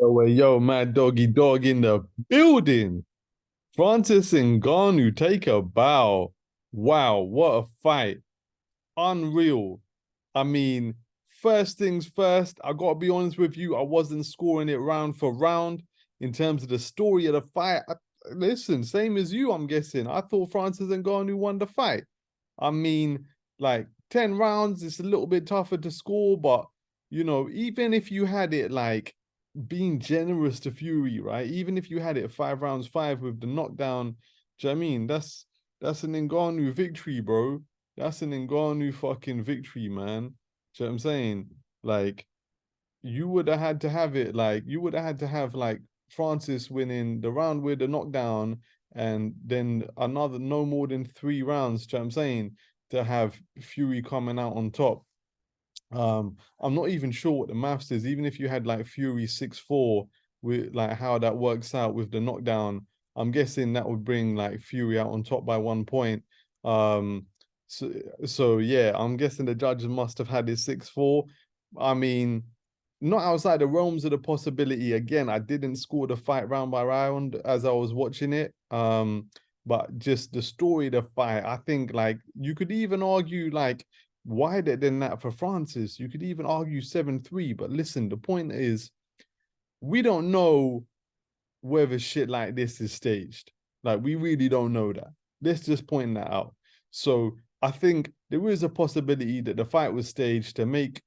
Yo, mad doggy dog in the building. Francis Ngannou take a bow. Wow, what a fight. Unreal. I mean, first things first, I gotta be honest with you, I wasn't scoring it round for round in terms of the story of the fight. Listen, same as you, I'm guessing. I thought Francis Ngannou won the fight. I mean, like 10 rounds, it's a little bit tougher to score, but even if you had it like being generous to Fury, right? Even if you had it 5 rounds, five with the knockdown, do you know what I mean? That's an Ngannou victory, bro. That's an Ngannou fucking victory, man. Do you know what I'm saying? Like, you would have had to have it, like, you would have had to have, like, Francis winning the round with the knockdown and then another no more than 3 rounds, do you know what I'm saying? To have Fury coming out on top. I'm not even sure what the maths is, even if you had like Fury 6-4 with like how that works out with the knockdown. I'm guessing that would bring like Fury out on top by 1 point. Um, so so yeah, I'm guessing the judges must have had it 6-4. I mean, not outside the realms of the possibility. Again, I didn't score the fight round by round as I was watching it. But just the story of the fight, I think like you could even argue like wider than that for Francis. You could even argue 7-3. But listen, the point is, we don't know whether shit like this is staged. Like, we really don't know that. Let's just point that out. So I think there is a possibility that the fight was staged to make,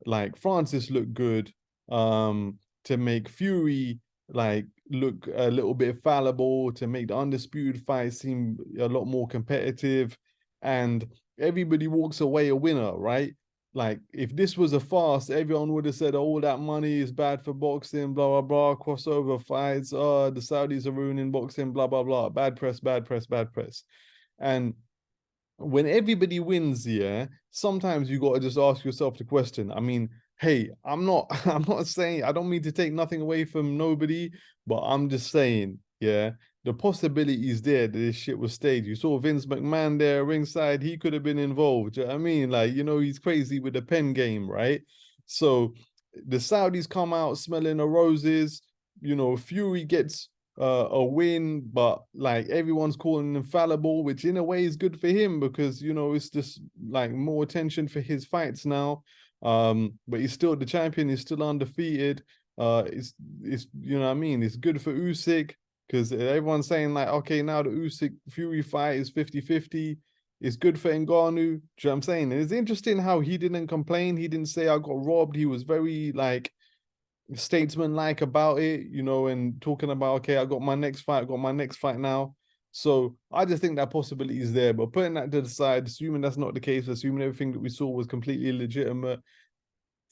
like Francis look good, to make Fury like look a little bit fallible, to make the undisputed fight seem a lot more competitive, and everybody walks away a winner, right? Like, if this was a farce, everyone would have said, "Oh, all that money is bad for boxing, blah, blah, blah, crossover fights, the Saudis are ruining boxing, blah, blah, blah, bad press, bad press, bad press." And when everybody wins, yeah, sometimes you got to just ask yourself the question. I mean, hey, I'm not, I'm not saying, I don't mean to take nothing away from nobody, but I'm just saying, yeah, the possibility is there that this shit was staged. You saw Vince McMahon there ringside; he could have been involved. Do you know what I mean? Like, he's crazy with the pen game, right? So the Saudis come out smelling the roses. Fury gets a win, but like everyone's calling him fallible, which in a way is good for him because it's just like more attention for his fights now. But he's still the champion, he's still undefeated. It's you know what I mean, it's good for Usyk because everyone's saying like, okay, now the Usyk Fury fight is 50-50. It's good for Ngannou. Do you know what I'm saying? And it's interesting how he didn't complain. He didn't say I got robbed. He was very like statesman-like about it, and talking about, okay, I got my next fight now. So I just think that possibility is there. But putting that to the side, assuming that's not the case, assuming everything that we saw was completely legitimate,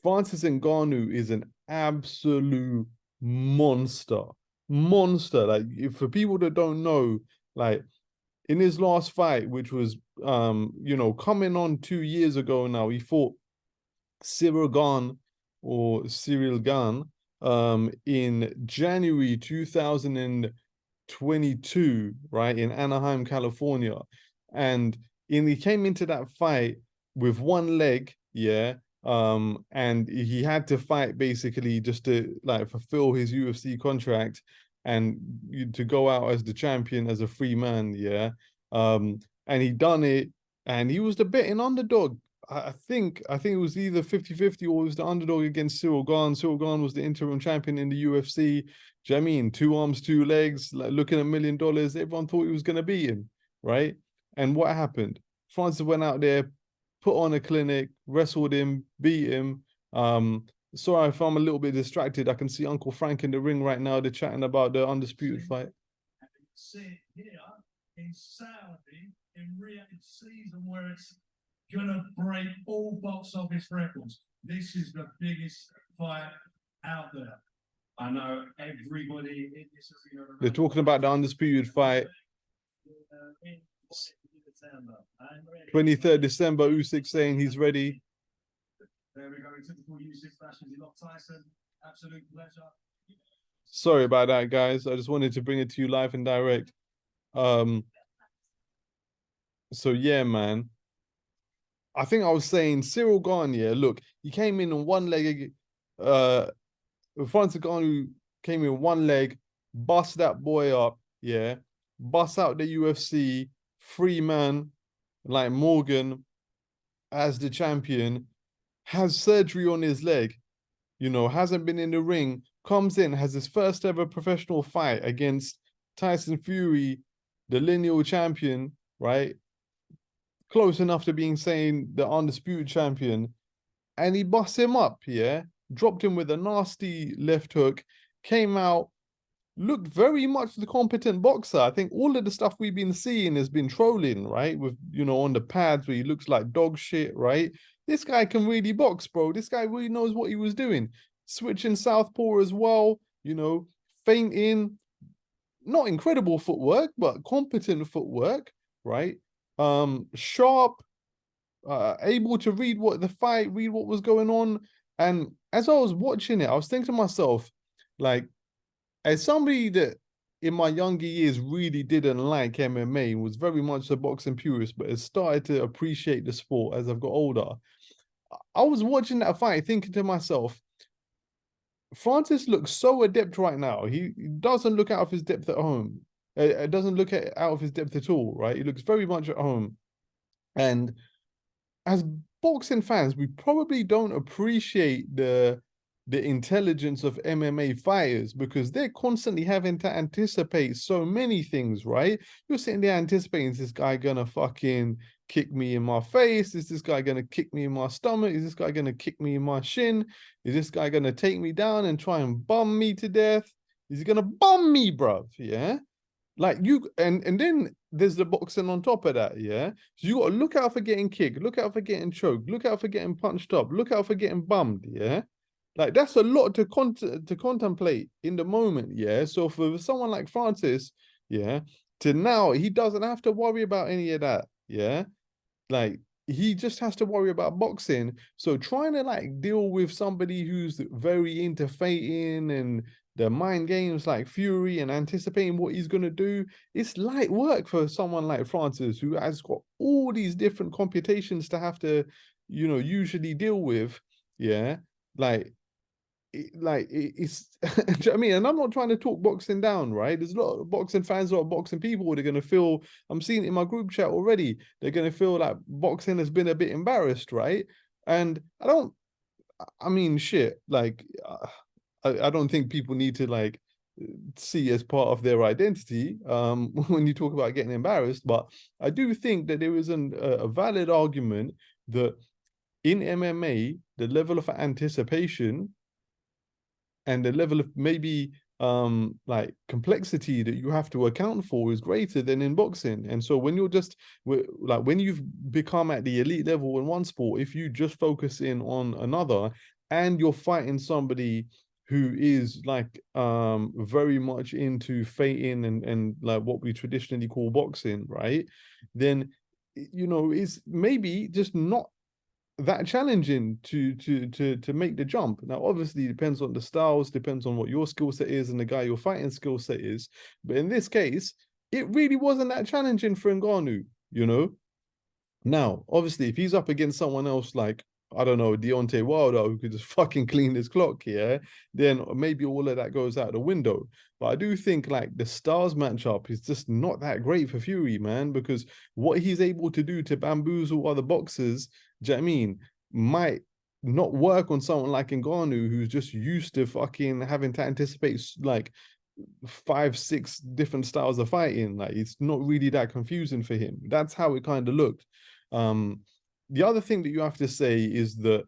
Francis Ngannou is an absolute monster. Monster. Like, for people that don't know, like in his last fight, which was coming on 2 years ago now, he fought Cyril Gane or Cyril Gane in January 2022, right, in Anaheim, California. And he came into that fight with one leg, yeah. And he had to fight basically just to like fulfill his UFC contract and to go out as the champion as a free man, yeah. And he done it, and he was the betting underdog. I think it was either 50-50 or it was the underdog against Cyril Gane. Cyril Gane was the interim champion in the UFC. Do you know what I mean? 2 arms, 2 legs, like looking $1 million. Everyone thought he was gonna beat him, right? And what happened? Francis went out there, put on a clinic, wrestled him, beat him. Sorry if I'm a little bit distracted. I can see Uncle Frank in the ring right now. They're chatting about the undisputed fight. See here in Saudi in Riyadh season where it's gonna break all box office records. This is the biggest fight out there. I know everybody in this arena. They're talking about the undisputed fight. 23rd December, Usyk saying he's ready. There we go. Typical Usyk fashion. He locked Tyson. Absolute pleasure. Sorry about that, guys. I just wanted to bring it to you live and direct. So yeah, man. I think I was saying Cyril Gane, yeah, look, he came in on one leg, uh, Francis Ngannou came in one leg, bust that boy up, yeah, bust out the UFC, free man like Morgan as the champion, has surgery on his leg, hasn't been in the ring, comes in, has his first ever professional fight against Tyson Fury, the lineal champion, right? Close enough to being saying the undisputed champion, and he busts him up, yeah, dropped him with a nasty left hook, came out, looked very much the competent boxer. I think all of the stuff we've been seeing has been trolling, right? With, on the pads where he looks like dog shit, right? This guy can really box, bro. This guy really knows what he was doing. Switching southpaw as well, feinting, not incredible footwork, but competent footwork, right? Sharp, able to read read what was going on. And as I was watching it, I was thinking to myself, like, as somebody that in my younger years really didn't like MMA, was very much a boxing purist, but has started to appreciate the sport as I've got older. I was watching that fight thinking to myself, Francis looks so adept right now. He doesn't look out of his depth at home. It doesn't look out of his depth at all, right? He looks very much at home. And as boxing fans, we probably don't appreciate the intelligence of MMA fighters because they're constantly having to anticipate so many things, right? You're sitting there anticipating, is this guy gonna fucking kick me in my face? Is this guy gonna kick me in my stomach? Is this guy gonna kick me in my shin? Is this guy gonna take me down and try and bum me to death? Is he gonna bum me, bruv? Yeah. Like and then there's the boxing on top of that, yeah. So you got to look out for getting kicked, look out for getting choked, look out for getting punched up, look out for getting bummed, yeah. Like that's a lot to contemplate in the moment, yeah. So for someone like Francis, yeah, to now he doesn't have to worry about any of that, yeah. Like he just has to worry about boxing. So trying to like deal with somebody who's very into fighting and the mind games like Fury and anticipating what he's gonna do, it's light work for someone like Francis who has got all these different computations to have to, usually deal with. Yeah. Like it's do you know what I mean? And I'm not trying to talk boxing down, right? There's a lot of boxing fans, a lot of boxing people, they're gonna feel, I'm seeing it in my group chat already, they're gonna feel like boxing has been a bit embarrassed, right? And I mean shit, like I don't think people need to like see as part of their identity when you talk about getting embarrassed, but I do think that there is a valid argument that in MMA the level of anticipation and the level of maybe like complexity that you have to account for is greater than in boxing. And so when you're just like when you've become at the elite level in one sport, if you just focus in on another and you're fighting somebody who is like very much into fighting and like what we traditionally call boxing, right? Then it's maybe just not that challenging to make the jump. Now, obviously, it depends on the styles, depends on what your skill set is and the guy you're fighting skill set is. But in this case, it really wasn't that challenging for Ngannou. Now, obviously, if he's up against someone else like, I don't know, Deontay Wilder, who could just fucking clean his clock, yeah, then maybe all of that goes out the window. But I do think like the Stars matchup is just not that great for Fury, man, because what he's able to do to bamboozle other boxers, do you know what I mean, might not work on someone like Ngannou, who's just used to fucking having to anticipate like 5, 6 different styles of fighting. Like it's not really that confusing for him. That's how it kind of looked. The other thing that you have to say is that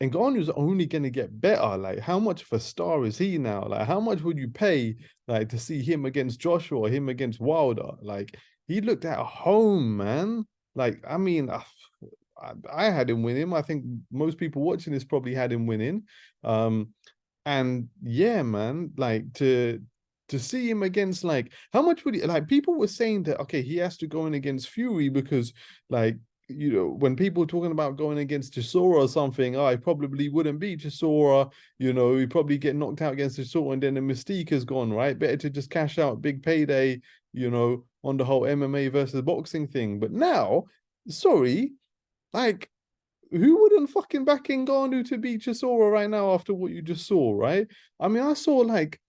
Ngannou's only going to get better. Like, how much of a star is he now? Like, how much would you pay like to see him against Joshua, or him against Wilder? Like, he looked at home, man. Like, I mean, I had him winning. I think most people watching this probably had him winning. And yeah, man, like to see him against like how much would he like people were saying that okay, he has to go in against Fury because like when people were talking about going against Chisora or something, I probably wouldn't beat Chisora, he'd probably get knocked out against Chisora and then the mystique is gone, right? Better to just cash out big payday, on the whole MMA versus boxing thing. But now, sorry, like who wouldn't fucking back Ngannou to beat Chisora right now after what you just saw, right? I mean, I saw like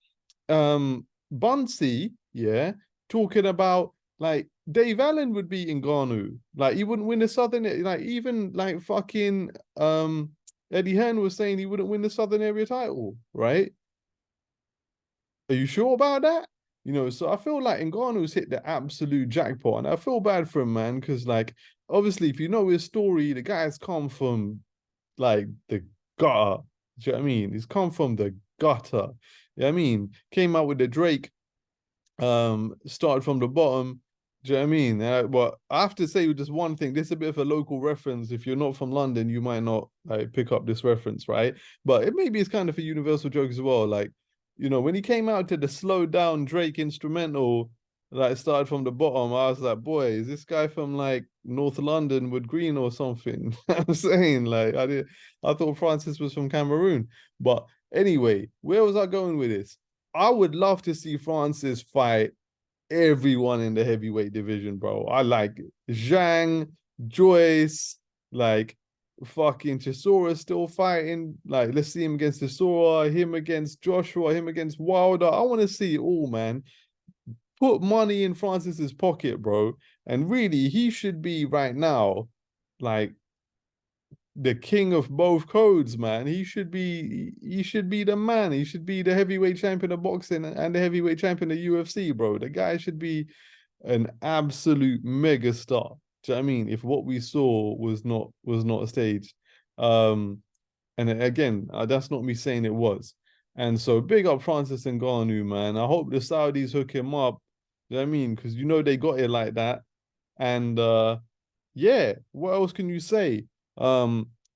Bunsey, yeah, talking about like Dave Allen would beat Ngannou. Like he wouldn't win the Southern, like even like fucking Eddie Hearn was saying he wouldn't win the Southern Area title, right? Are you sure about that? You know, so I feel like Ngannou's hit the absolute jackpot, and I feel bad for him, man, because like obviously, if you know his story, the guy's come from like the gutter. Do you know what I mean? He's come from the gutter. You know what I mean? Came out with the Drake, started from the bottom. Do you know what I mean? But I have to say just one thing. This is a bit of a local reference. If you're not from London, you might not like pick up this reference, right? But it maybe it's kind of a universal joke as well. Like, you know, when he came out to the slow down Drake instrumental, like started from the bottom, I was like, boy, is this guy from like North London, Wood Green or something? I'm saying, like, I thought Francis was from Cameroon. But anyway, where was I going with this? I would love to see Francis fight everyone in the heavyweight division, bro. I like Zhang, Joyce, like fucking Chisora still fighting. Like, let's see him against Chisora, him against Joshua, him against Wilder. I want to see it all, man. Put money in Francis's pocket, bro. And really, he should be right now, like the king of both codes, man. He should be the man. He should be the heavyweight champion of boxing and the heavyweight champion of UFC, bro. The guy should be an absolute mega star. Do you know what I mean? If what we saw was not staged. And again, that's not me saying it was. And so big up Francis Ngannou, man. I hope the Saudis hook him up. Do you know what I mean? Because you know they got it like that. And yeah, what else can you say?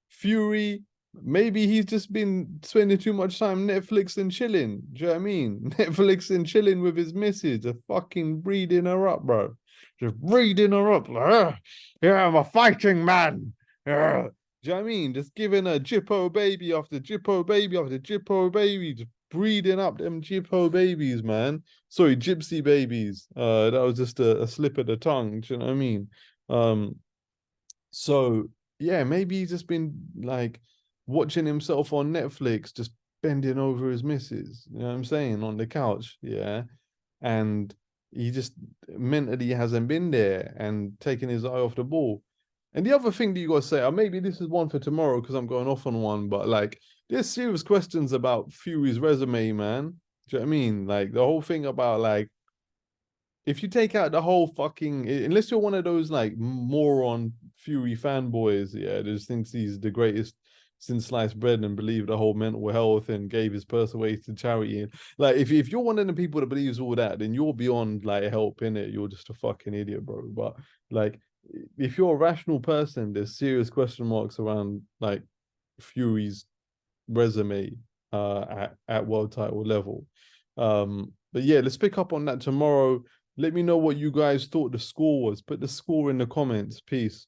Fury, maybe he's just been spending too much time Netflix and chilling. Do you know what I mean? Netflix and chilling with his missus, just fucking breeding her up, bro. Just breeding her up. Like, yeah, I'm a fighting man. Do you know what I mean? Just giving a Jippo baby after Jippo baby after Jippo baby, just breeding up them Jippo babies, man. Sorry, gypsy babies. That was just a slip of the tongue. Do you know what I mean? So yeah, maybe he's just been like watching himself on Netflix, just bending over his missus. You know what I'm saying? On the couch, yeah. And he just mentally hasn't been there and taken his eye off the ball. And the other thing that you got to say, maybe this is one for tomorrow because I'm going off on one, but like there's serious questions about Fury's resume, man. Do you know what I mean? Like the whole thing about like if you take out the whole fucking, unless you're one of those like moron Fury fanboys, yeah, that just thinks he's the greatest since sliced bread and believe the whole mental health and gave his purse away to charity. And like, if you're one of the people that believes all that, then you're beyond like help in it. You're just a fucking idiot, bro. But like, if you're a rational person, there's serious question marks around like Fury's resume at world title level. But yeah, let's pick up on that tomorrow. Let me know what you guys thought the score was. Put the score in the comments. Peace.